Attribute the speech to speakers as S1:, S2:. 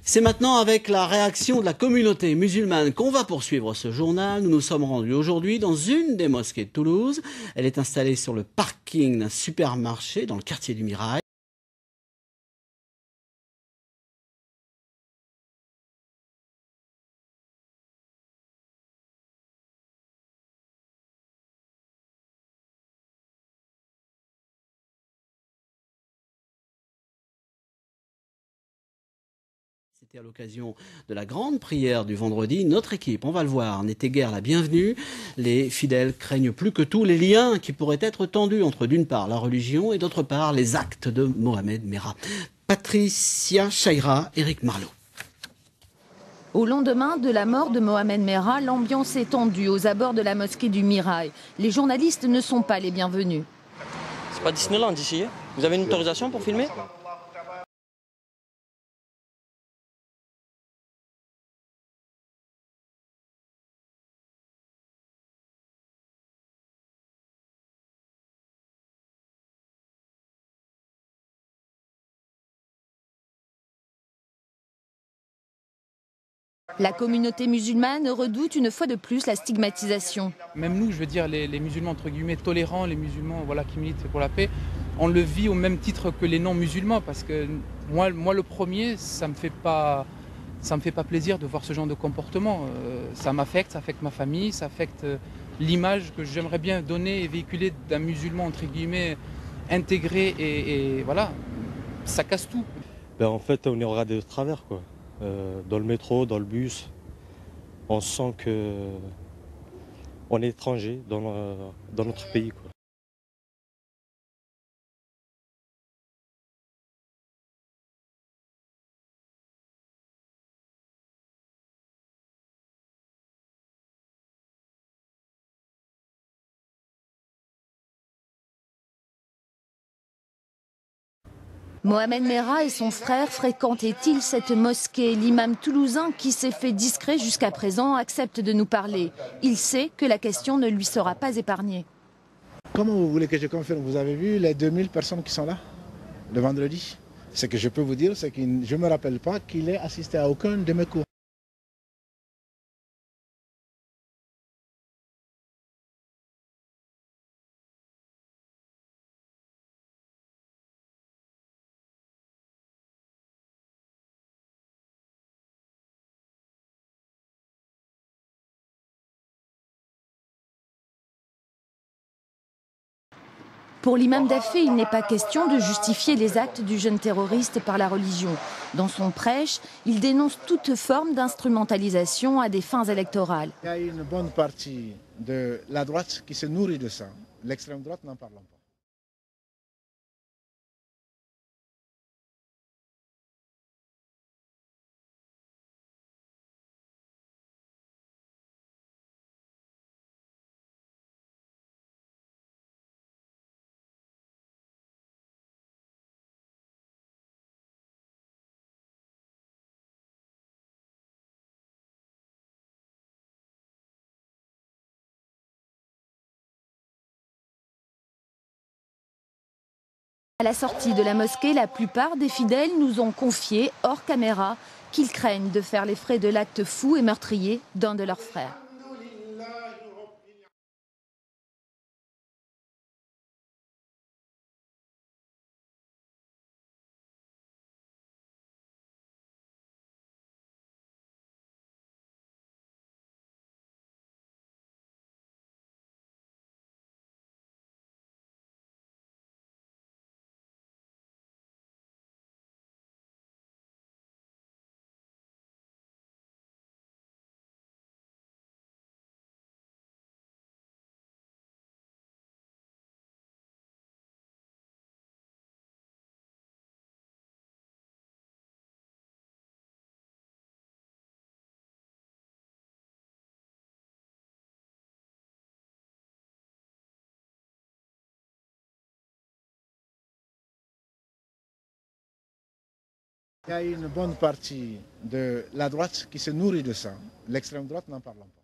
S1: C'est maintenant avec la réaction de la communauté musulmane qu'on va poursuivre ce journal. Nous nous sommes rendus aujourd'hui dans une des mosquées de Toulouse. Elle est installée sur le parking d'un supermarché dans le quartier du Mirail. C'était à l'occasion de la grande prière du vendredi. Notre équipe, on va le voir, n'était guère la bienvenue. Les fidèles craignent plus que tout les liens qui pourraient être tendus entre d'une part la religion et d'autre part les actes de Mohamed Merah. Patricia Chaira, Éric Marlot.
S2: Au lendemain de la mort de Mohamed Merah, l'ambiance est tendue aux abords de la mosquée du Mirail. Les journalistes ne sont pas les bienvenus.
S3: C'est pas Disneyland ici, hein? Vous avez une autorisation pour filmer?
S2: La communauté musulmane redoute une fois de plus la stigmatisation.
S4: Même nous, je veux dire, les musulmans entre guillemets tolérants, les musulmans voilà, qui militent pour la paix, on le vit au même titre que les non-musulmans. Parce que moi le premier, ça me fait pas plaisir de voir ce genre de comportement. Ça m'affecte, ça affecte ma famille, ça affecte l'image que j'aimerais bien donner et véhiculer d'un musulman entre guillemets intégré et voilà, ça casse tout.
S5: En fait, on est regardé de travers, quoi. Dans le métro, dans le bus, on sent qu'on est étranger dans notre pays, quoi.
S2: Mohamed Merah et son frère fréquentaient-ils cette mosquée? L'imam toulousain, qui s'est fait discret jusqu'à présent, accepte de nous parler. Il sait que la question ne lui sera pas épargnée.
S6: Comment vous voulez que je confirme? Vous avez vu les 2000 personnes qui sont là le vendredi? Ce que je peux vous dire, c'est que je ne me rappelle pas qu'il ait assisté à aucun de mes cours.
S2: Pour l'imam Dafé, il n'est pas question de justifier les actes du jeune terroriste par la religion. Dans son prêche, il dénonce toute forme d'instrumentalisation à des fins électorales.
S6: Il y a une bonne partie de la droite qui se nourrit de ça. L'extrême droite, n'en parlons pas.
S2: À la sortie de la mosquée, la plupart des fidèles nous ont confié, hors caméra, qu'ils craignent de faire les frais de l'acte fou et meurtrier d'un de leurs frères.
S6: Il y a une bonne partie de la droite qui se nourrit de ça. L'extrême droite, n'en parlons pas.